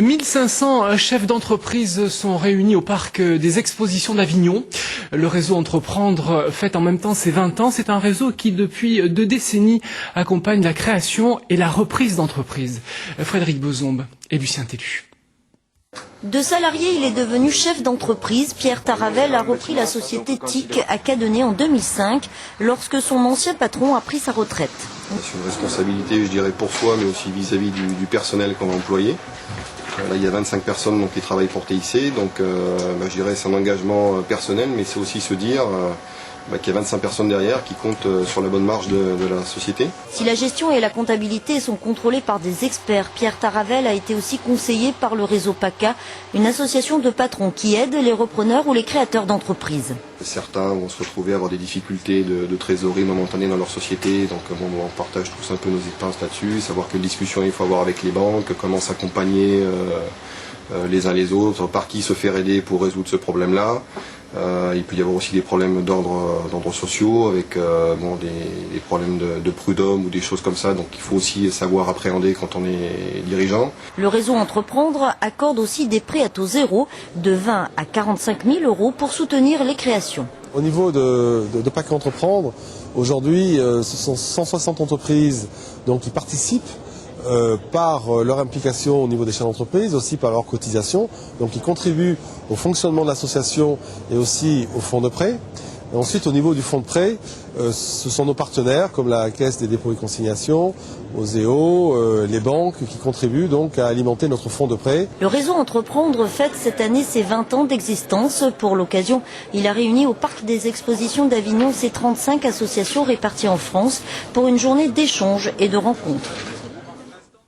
1500 chefs d'entreprise sont réunis au parc des expositions d'Avignon. Le réseau Entreprendre fête en même temps ses 20 ans. C'est un réseau qui, depuis 2 décennies, accompagne la création et la reprise d'entreprises. Frédéric Bozombe et Lucien Tellu. De salarié, il est devenu chef d'entreprise. Pierre Taravel a repris la société TIC à Cadenet en 2005, lorsque son ancien patron a pris sa retraite. C'est une responsabilité, je dirais, pour soi, mais aussi vis-à-vis du personnel qu'on a employé. Là, il y a 25 personnes qui travaillent pour TIC, donc je dirais c'est un engagement personnel, mais c'est aussi se dire qu'il y a 25 personnes derrière qui comptent sur la bonne marge de la société. Si la gestion et la comptabilité sont contrôlées par des experts, Pierre Taravel a été aussi conseillé par le réseau PACA, une association de patrons qui aide les repreneurs ou les créateurs d'entreprises. Certains vont se retrouver à avoir des difficultés de trésorerie momentanée dans leur société, donc on partage tous un peu nos expériences là-dessus, savoir quelles discussions il faut avoir avec les banques, comment s'accompagner les uns les autres, par qui se faire aider pour résoudre ce problème-là. Il peut y avoir aussi des problèmes d'ordre sociaux avec des problèmes de prud'homme ou des choses comme ça, donc il faut aussi savoir appréhender quand on est dirigeant. Le réseau Entreprendre accorde aussi des prêts à taux zéro de 20 à 45 000 euros pour soutenir les créations. Au niveau de PACA Entreprendre, aujourd'hui ce sont 160 entreprises qui participent par leur implication au niveau des chaînes d'entreprise, aussi par leur cotisation, donc ils contribuent au fonctionnement de l'association et aussi au fonds de prêt. Et ensuite, au niveau du fonds de prêt, ce sont nos partenaires comme la Caisse des dépôts et consignations, Oseo, les banques qui contribuent donc à alimenter notre fonds de prêt. Le réseau Entreprendre fête cette année ses 20 ans d'existence. Pour l'occasion, il a réuni au parc des expositions d'Avignon ses 35 associations réparties en France pour une journée d'échange et de rencontres.